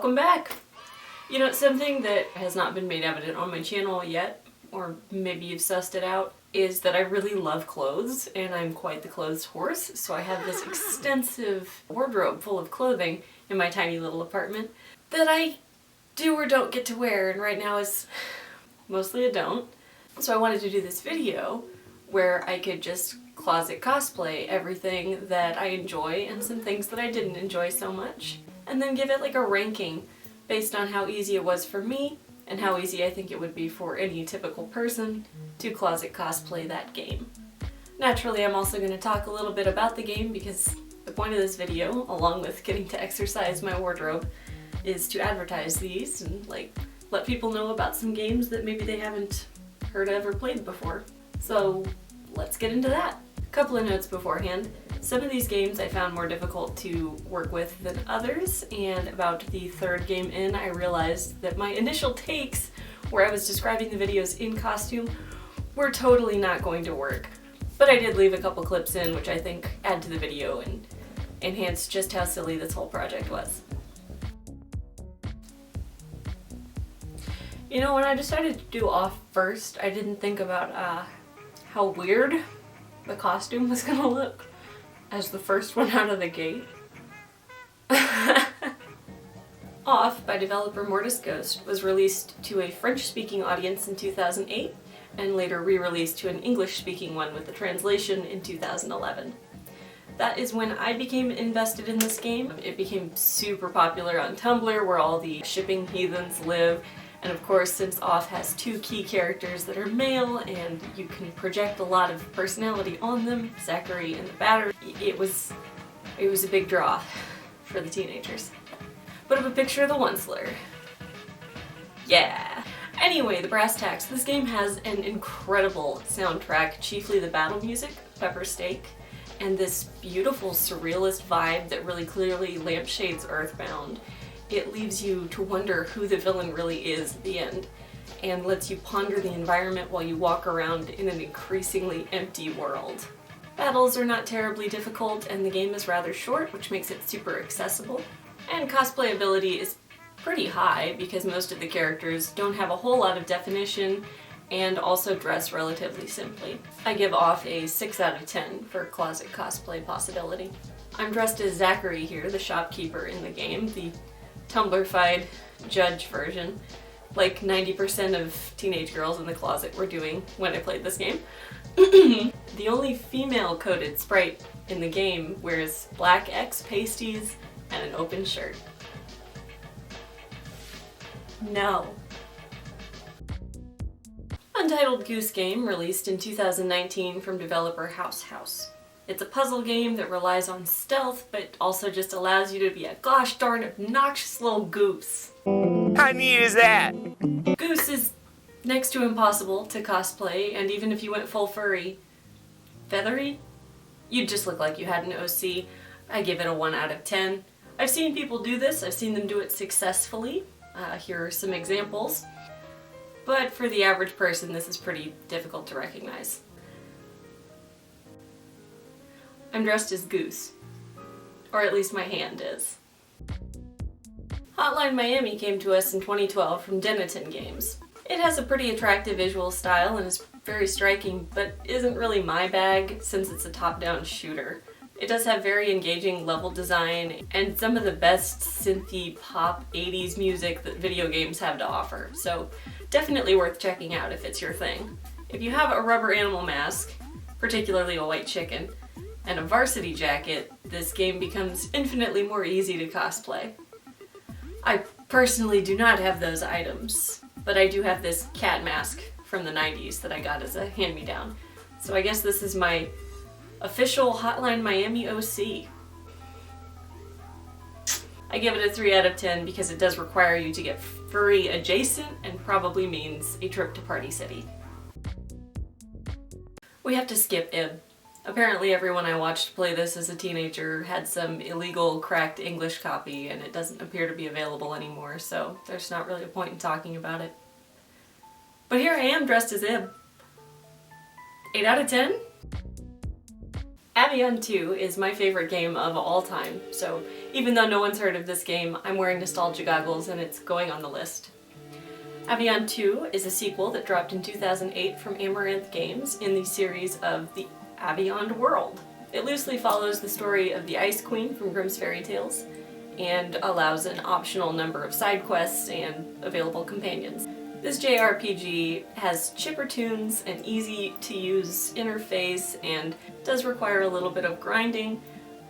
Welcome back! You know, something that has not been made evident on my channel yet, or maybe you've sussed it out, is that I really love clothes, and I'm quite the clothes horse, so I have this extensive wardrobe full of clothing in my tiny little apartment that I do or don't get to wear, and right now is mostly a don't. So I wanted to do this video where I could just closet cosplay everything that I enjoy and some things that I didn't enjoy so much, and then give it like a ranking based on how easy it was for me and how easy I think it would be for any typical person to closet cosplay that game. Naturally, I'm also going to talk a little bit about the game because the point of this video, along with getting to exercise my wardrobe, is to advertise these and like let people know about some games that maybe they haven't heard of or played before. So let's get into that. A couple of notes beforehand. Some of these games I found more difficult to work with than others, and about the third game in I realized that my initial takes, where I was describing the videos in costume, were totally not going to work. But I did leave a couple clips in which I think add to the video and enhance just how silly this whole project was. You know, when I decided to do off first, I didn't think about how weird the costume was gonna look as the first one out of the gate. Off, by developer Mortis Ghost, was released to a French-speaking audience in 2008, and later re-released to an English-speaking one with the translation in 2011. That is when I became invested in this game. It became super popular on Tumblr, where all the shipping heathens live, and of course, since Off has two key characters that are male and you can project a lot of personality on them, Zachary and the Battery, it was a big draw for the teenagers. Put up a picture of the Onceler. Yeah! Anyway, the brass tacks. This game has an incredible soundtrack, chiefly the battle music, Pepper Steak, and this beautiful surrealist vibe that really clearly lampshades Earthbound. It leaves you to wonder who the villain really is at the end, and lets you ponder the environment while you walk around in an increasingly empty world. Battles are not terribly difficult, and the game is rather short, which makes it super accessible. And cosplayability is pretty high because most of the characters don't have a whole lot of definition and also dress relatively simply. I give Off a 6 out of 10 for closet cosplay possibility. I'm dressed as Zachary here, the shopkeeper in the game, the Tumblr-fied judge version, like 90% of teenage girls in the closet were doing when I played this game. The only female-coded sprite in the game wears black X pasties and an open shirt. No. Untitled Goose game released in 2019 from developer House. It's a puzzle game that relies on stealth, but also just allows you to be a gosh darn obnoxious little goose. How neat is that? Goose is next to impossible to cosplay, and even if you went full furry, feathery, you'd just look like you had an OC. I give it a 1 out of 10. I've seen people do this, I've seen them do it successfully. Here are some examples. But for the average person, this is pretty difficult to recognize. I'm dressed as Goose. Or at least my hand is. Hotline Miami came to us in 2012 from Dennaton Games. It has a pretty attractive visual style and is very striking, but isn't really my bag since it's a top-down shooter. It does have very engaging level design and some of the best synthy pop 80s music that video games have to offer, so definitely worth checking out if it's your thing. If you have a rubber animal mask, particularly a white chicken, and a varsity jacket, this game becomes infinitely more easy to cosplay. I personally do not have those items, but I do have this cat mask from the 90s that I got as a hand-me-down. So I guess this is my official Hotline Miami OC. I give it a 3 out of 10 because it does require you to get furry adjacent and probably means a trip to Party City. We have to skip Ib. Apparently everyone I watched play this as a teenager had some illegal cracked English copy and it doesn't appear to be available anymore, so there's not really a point in talking about it. But here I am dressed as Ib. 8 out of 10? Avion 2 is my favorite game of all time, so even though no one's heard of this game, I'm wearing nostalgia goggles and it's going on the list. Avion 2 is a sequel that dropped in 2008 from Amaranth Games in the series of the Aveyond world. It loosely follows the story of the Ice Queen from Grimm's Fairy Tales and allows an optional number of side quests and available companions. This JRPG has chipper tunes, an easy-to-use interface, and does require a little bit of grinding,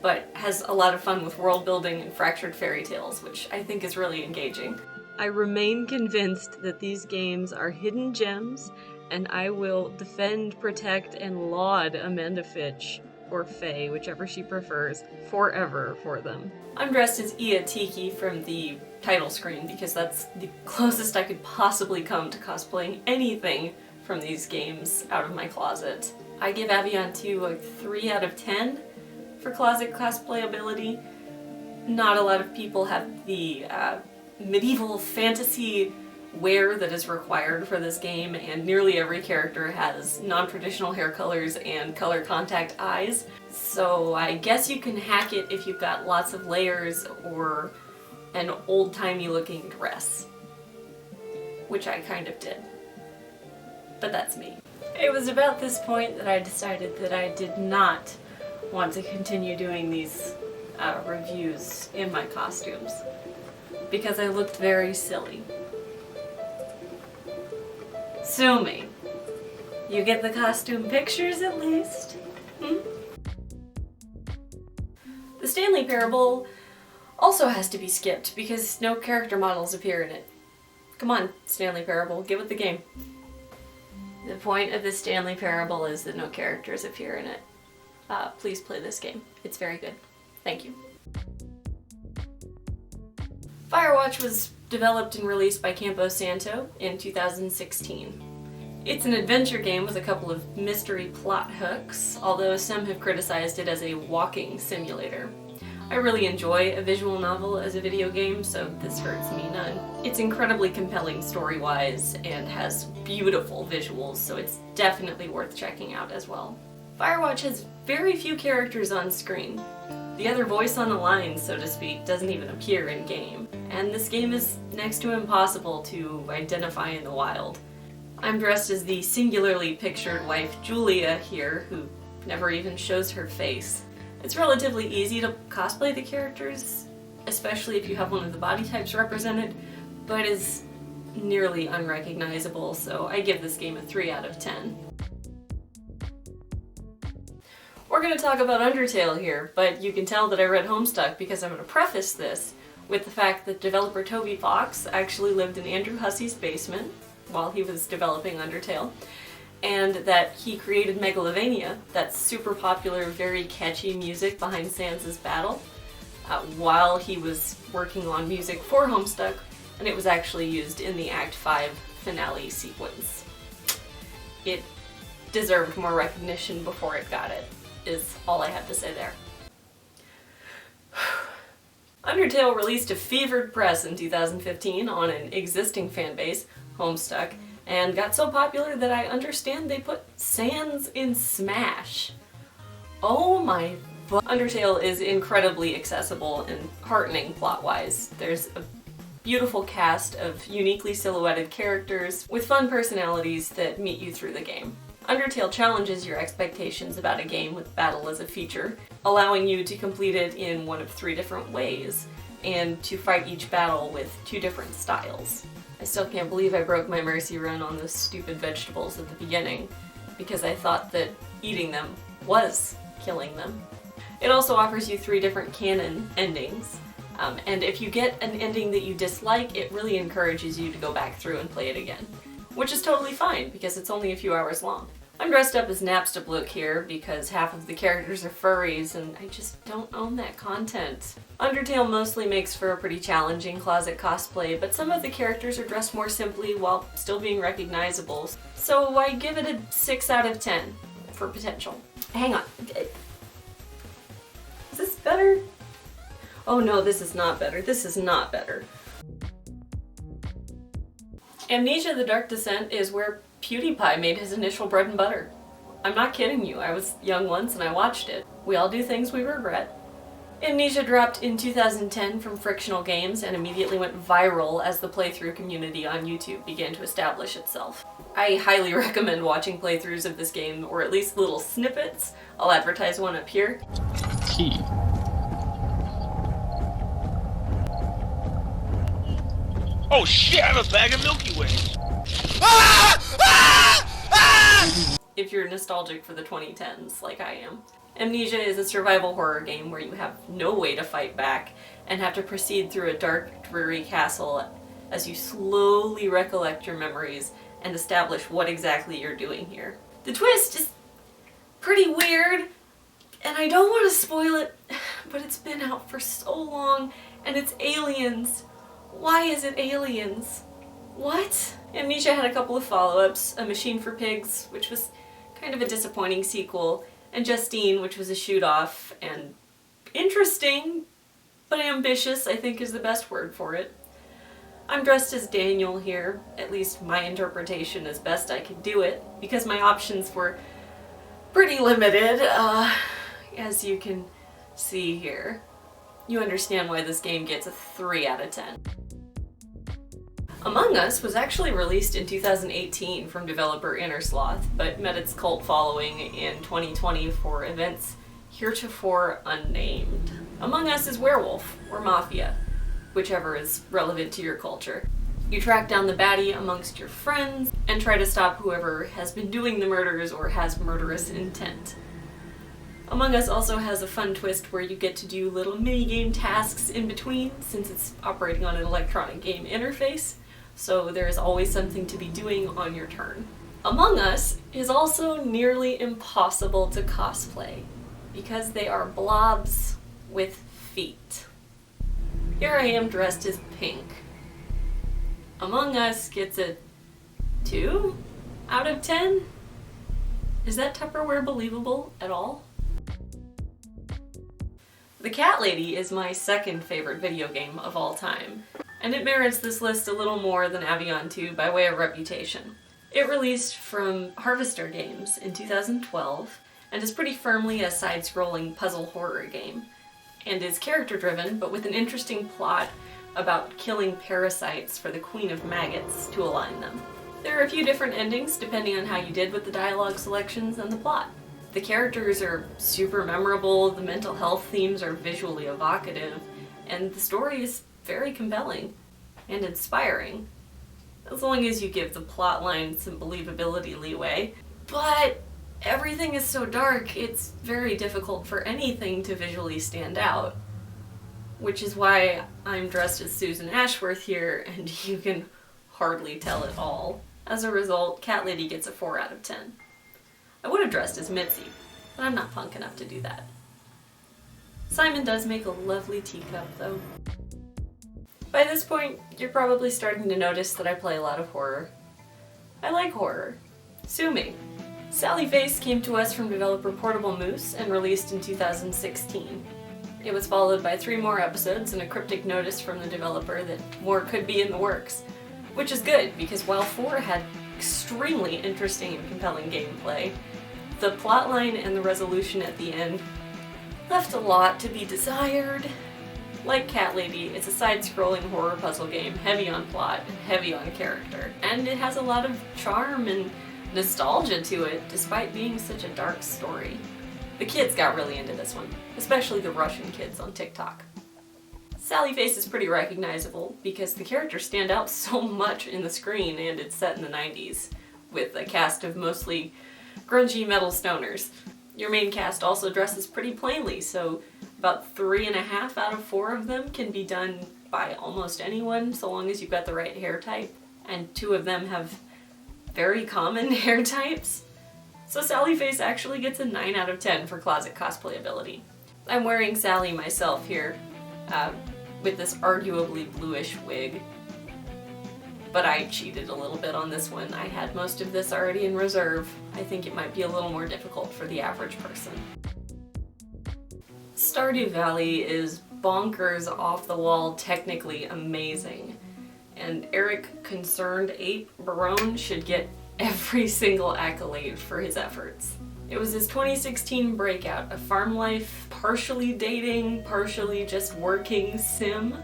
but has a lot of fun with world building and fractured fairy tales, which I think is really engaging. I remain convinced that these games are hidden gems, and I will defend, protect, and laud Amanda Fitch, or Faye, whichever she prefers, forever for them. I'm dressed as Ia Tiki from the title screen because that's the closest I could possibly come to cosplaying anything from these games out of my closet. I give Avion 2 a 3 out of 10 for closet cosplayability. Not a lot of people have the medieval fantasy wear that is required for this game, and nearly every character has non-traditional hair colors and color contact eyes, so I guess you can hack it if you've got lots of layers or an old-timey looking dress. Which I kind of did. But that's me. It was about this point that I decided that I did not want to continue doing these reviews in my costumes, because I looked very silly. Sue me. You get the costume pictures at least? The Stanley Parable also has to be skipped because no character models appear in it. Come on, Stanley Parable, get with the game. The point of the Stanley Parable is that no characters appear in it. Please play this game. It's very good. Thank you. Firewatch was developed and released by Campo Santo in 2016. It's an adventure game with a couple of mystery plot hooks, although some have criticized it as a walking simulator. I really enjoy a visual novel as a video game, so this hurts me none. It's incredibly compelling story-wise and has beautiful visuals, so it's definitely worth checking out as well. Firewatch has very few characters on screen. The other voice on the line, so to speak, doesn't even appear in-game, and this game is next to impossible to identify in the wild. I'm dressed as the singularly pictured wife Julia here, who never even shows her face. It's relatively easy to cosplay the characters, especially if you have one of the body types represented, but is nearly unrecognizable, so I give this game a 3 out of 10. We're going to talk about Undertale here, but you can tell that I read Homestuck because I'm going to preface this with the fact that developer Toby Fox actually lived in Andrew Hussey's basement while he was developing Undertale, and that he created Megalovania, that super popular, very catchy music behind Sans' battle, while he was working on music for Homestuck, and it was actually used in the Act 5 finale sequence. It deserved more recognition before it got it, is all I have to say there. Undertale released to fevered press in 2015 on an existing fanbase, Homestuck, and got so popular that I understand they put Sans in Smash. Oh my Undertale is incredibly accessible and heartening plot-wise. There's a beautiful cast of uniquely silhouetted characters with fun personalities that meet you through the game. Undertale challenges your expectations about a game with battle as a feature, allowing you to complete it in one of 3 different ways, and to fight each battle with 2 different styles. I still can't believe I broke my mercy run on those stupid vegetables at the beginning, because I thought that eating them was killing them. It also offers you 3 different canon endings, and if you get an ending that you dislike, it really encourages you to go back through and play it again. Which is totally fine, because it's only a few hours long. I'm dressed up as Napstablook here because half of the characters are furries and I just don't own that content. Undertale mostly makes for a pretty challenging closet cosplay, but some of the characters are dressed more simply while still being recognizable, so I give it a 6 out of 10 for potential. Hang on. Is this better? Oh no, this is not better. This is not better. Amnesia: The Dark Descent is where PewDiePie made his initial bread and butter. I'm not kidding you, I was young once and I watched it. We all do things we regret. Amnesia dropped in 2010 from Frictional Games and immediately went viral as the playthrough community on YouTube began to establish itself. I highly recommend watching playthroughs of this game, or at least little snippets. I'll advertise one up here. Key. Oh shit, I'm a bag of Milky Way. If you're nostalgic for the 2010s, like I am. Amnesia is a survival horror game where you have no way to fight back and have to proceed through a dark, dreary castle as you slowly recollect your memories and establish what exactly you're doing here. The twist is pretty weird, and I don't want to spoil it, but it's been out for so long, and it's aliens. Why is it aliens? What? Amnesia had a couple of follow-ups, A Machine for Pigs, which was kind of a disappointing sequel, and Justine, which was a shoot-off, and interesting, but ambitious, I think is the best word for it. I'm dressed as Daniel here, at least my interpretation as best I could do it, because my options were pretty limited, as you can see here. You understand why this game gets a 3 out of 10. Among Us was actually released in 2018 from developer Innersloth, but met its cult following in 2020 for events heretofore unnamed. Among Us is werewolf, or mafia, whichever is relevant to your culture. You track down the baddie amongst your friends and try to stop whoever has been doing the murders or has murderous intent. Among Us also has a fun twist where you get to do little mini-game tasks in between, since it's operating on an electronic game interface, so there is always something to be doing on your turn. Among Us is also nearly impossible to cosplay, because they are blobs with feet. Here I am dressed as Pink. Among Us gets a 2 out of 10? Is that Tupperware believable at all? The Cat Lady is my second favorite video game of all time, and it merits this list a little more than Avion 2 by way of reputation. It released from Harvester Games in 2012, and is pretty firmly a side-scrolling puzzle horror game, and is character-driven, but with an interesting plot about killing parasites for the Queen of Maggots to align them. There are a few different endings depending on how you did with the dialogue selections and the plot. The characters are super memorable, the mental health themes are visually evocative, and the story is very compelling and inspiring, as long as you give the plotline some believability leeway. But everything is so dark, it's very difficult for anything to visually stand out, which is why I'm dressed as Susan Ashworth here, and you can hardly tell at all. As a result, Cat Lady gets a 4 out of 10. I would have dressed as Mitzi, but I'm not punk enough to do that. Simon does make a lovely teacup, though. By this point, you're probably starting to notice that I play a lot of horror. I like horror. Sue me. Sally Face came to us from developer Portable Moose and released in 2016. It was followed by 3 more episodes and a cryptic notice from the developer that more could be in the works, which is good because while 4 had extremely interesting and compelling gameplay, the plotline and the resolution at the end left a lot to be desired. Like Cat Lady, it's a side-scrolling horror puzzle game, heavy on plot and heavy on character, and it has a lot of charm and nostalgia to it, despite being such a dark story. The kids got really into this one, especially the Russian kids on TikTok. Sally Face is pretty recognizable because the characters stand out so much in the screen, and it's set in the 90s, with a cast of mostly grungy metal stoners. Your main cast also dresses pretty plainly, so about 3.5 out of 4 of them can be done by almost anyone, so long as you've got the right hair type, and 2 of them have very common hair types. So Sally Face actually gets a 9 out of 10 for closet cosplay ability. I'm wearing Sally myself here, with this arguably bluish wig. But I cheated a little bit on this one. I had most of this already in reserve. I think it might be a little more difficult for the average person. Stardew Valley is bonkers, off-the-wall, technically amazing. And Eric Concerned Ape Barone should get every single accolade for his efforts. It was his 2016 breakout, a farm life, partially dating, partially just working sim,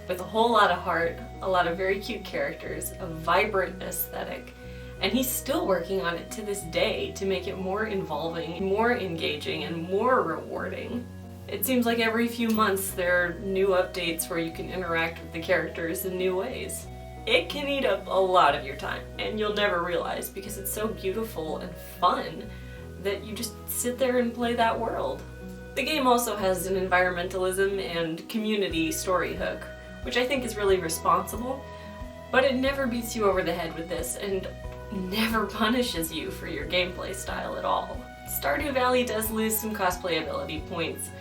with a whole lot of heart, a lot of very cute characters, a vibrant aesthetic, and he's still working on it to this day to make it more involving, more engaging, and more rewarding. It seems like every few months there are new updates where you can interact with the characters in new ways. It can eat up a lot of your time, and you'll never realize because it's so beautiful and fun that you just sit there and play that world. The game also has an environmentalism and community story hook, which I think is really responsible, but it never beats you over the head with this and never punishes you for your gameplay style at all. Stardew Valley does lose some cosplay ability points.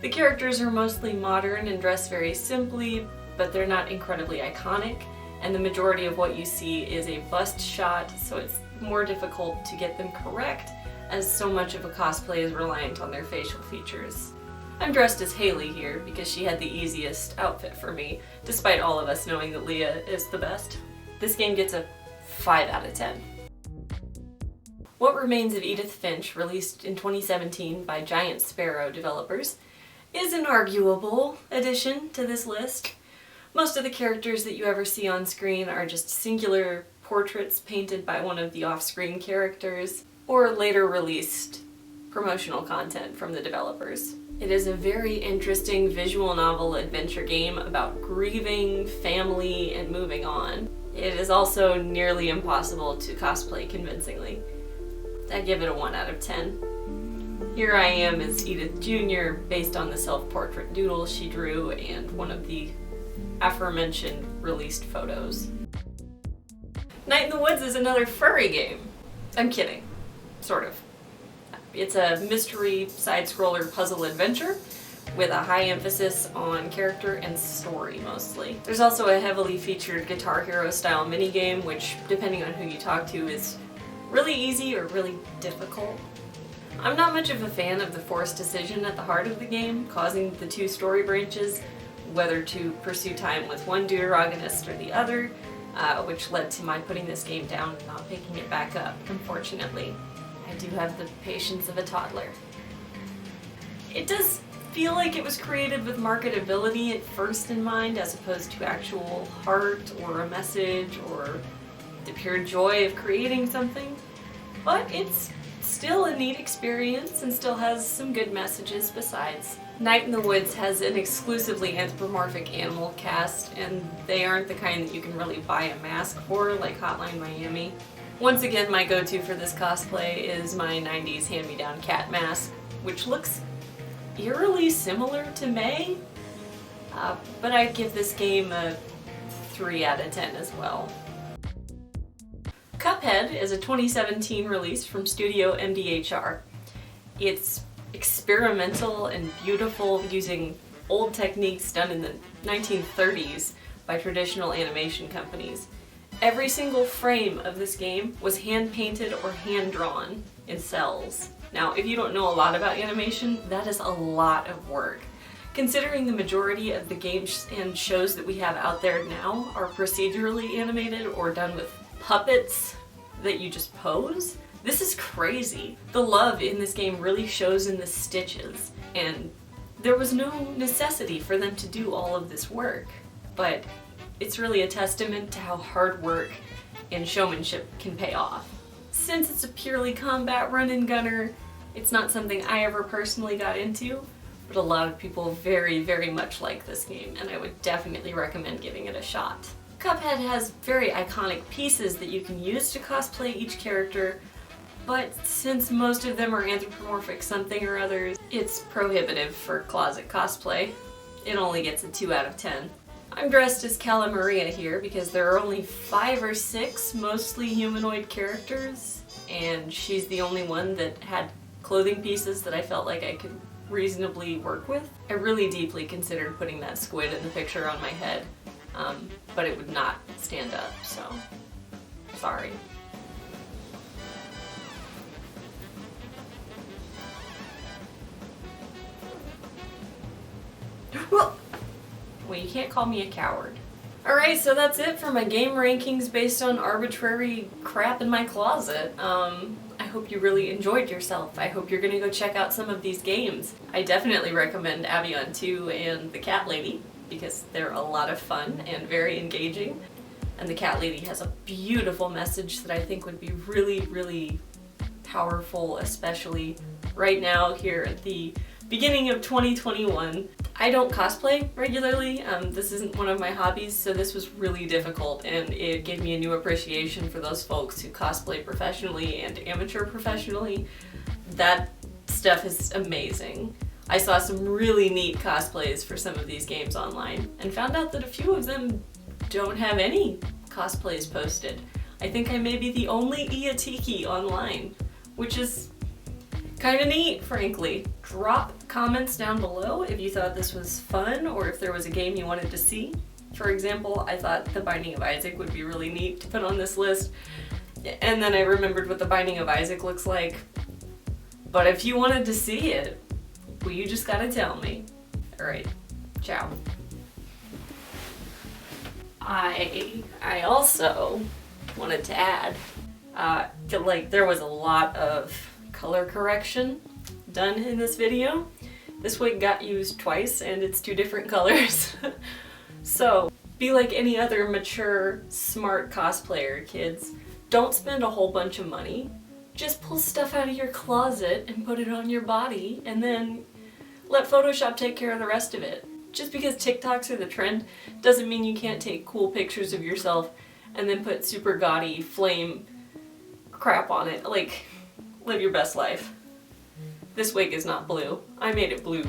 The characters are mostly modern and dress very simply, but they're not incredibly iconic, and the majority of what you see is a bust shot, so it's more difficult to get them correct, as so much of a cosplay is reliant on their facial features. I'm dressed as Haley here because she had the easiest outfit for me, despite all of us knowing that Leah is the best. This game gets a 5 out of 10. What Remains of Edith Finch, released in 2017 by Giant Sparrow developers, is an arguable addition to this list. Most of the characters that you ever see on screen are just singular portraits painted by one of the off-screen characters, or later released promotional content from the developers. It is a very interesting visual novel adventure game about grieving, family, and moving on. It is also nearly impossible to cosplay convincingly. I give it a 1 out of 10. Here I am as Edith Jr., based on the self-portrait doodle she drew and one of the aforementioned released photos. Night in the Woods is another furry game. I'm kidding. Sort of. It's a mystery side-scroller puzzle adventure with a high emphasis on character and story mostly. There's also a heavily featured Guitar Hero style minigame, which, depending on who you talk to, is really easy or really difficult. I'm not much of a fan of the forced decision at the heart of the game, causing the two story branches, whether to pursue time with one deuteragonist or the other, which led to my putting this game down and not picking it back up, unfortunately. I do have the patience of a toddler. It does feel like it was created with marketability at first in mind, as opposed to actual heart or a message or the pure joy of creating something, but it's still a neat experience and still has some good messages besides. Night in the Woods has an exclusively anthropomorphic animal cast, and they aren't the kind that you can really buy a mask for, like Hotline Miami. Once again, my go-to for this cosplay is my 90s hand-me-down cat mask, which looks eerily similar to May, but I'd give this game a 3 out of 10 as well. Cuphead is a 2017 release from Studio MDHR. It's experimental and beautiful, using old techniques done in the 1930s by traditional animation companies. Every single frame of this game was hand-painted or hand-drawn in cells. Now, if you don't know a lot about animation, that is a lot of work. Considering the majority of the games and shows that we have out there now are procedurally animated or done with puppets that you just pose, this is crazy. The love in this game really shows in the stitches, and there was no necessity for them to do all of this work, but it's really a testament to how hard work and showmanship can pay off. Since it's a purely combat run-and-gunner, it's not something I ever personally got into, but a lot of people very, very much like this game, and I would definitely recommend giving it a shot. Cuphead has very iconic pieces that you can use to cosplay each character, but since most of them are anthropomorphic something or others, it's prohibitive for closet cosplay. It only gets a 2 out of 10. I'm dressed as Calla Maria here because there are only 5 or 6 mostly humanoid characters, and she's the only one that had clothing pieces that I felt like I could reasonably work with. I really deeply considered putting that squid in the picture on my head, but it would not stand up, so sorry. Well, you can't call me a coward. Alright, so that's it for my game rankings based on arbitrary crap in my closet. I hope you really enjoyed yourself. I hope you're gonna go check out some of these games. I definitely recommend Avion 2 and The Cat Lady because they're a lot of fun and very engaging. And The Cat Lady has a beautiful message that I think would be really, really powerful, especially right now here at the beginning of 2021. I don't cosplay regularly. This isn't one of my hobbies, so this was really difficult, and it gave me a new appreciation for those folks who cosplay professionally and amateur professionally. That stuff is amazing. I saw some really neat cosplays for some of these games online and found out that a few of them don't have any cosplays posted. I think I may be the only Iatiki online, which is kind of neat, frankly. Drop comments down below if you thought this was fun or if there was a game you wanted to see. For example, I thought The Binding of Isaac would be really neat to put on this list, and then I remembered what The Binding of Isaac looks like. But if you wanted to see it, well, you just gotta tell me. Alright, ciao. I also wanted to add, there was a lot of color correction done in this video. This wig got used twice and it's 2 different colors. So, be like any other mature, smart cosplayer, kids. Don't spend a whole bunch of money. Just pull stuff out of your closet and put it on your body, and then let Photoshop take care of the rest of it. Just because TikToks are the trend doesn't mean you can't take cool pictures of yourself and then put super gaudy flame crap on it. Like, live your best life. This wig is not blue. I made it blue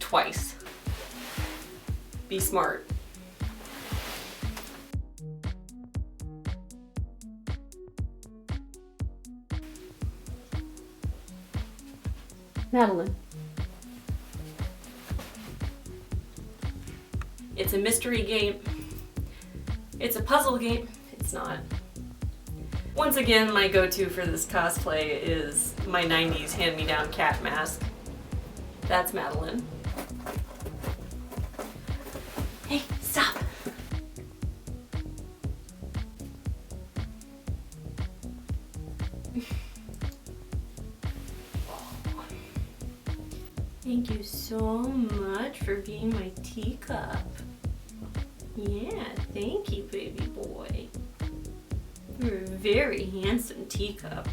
twice. Be smart. Madeline. It's a mystery game. It's a puzzle game. It's not. Once again, my go-to for this cosplay is my 90s hand-me-down cat mask. That's Madeline. Hey, stop! Thank you so much for being my teacup. Yeah, thank you, baby boy. You're a very handsome teacup.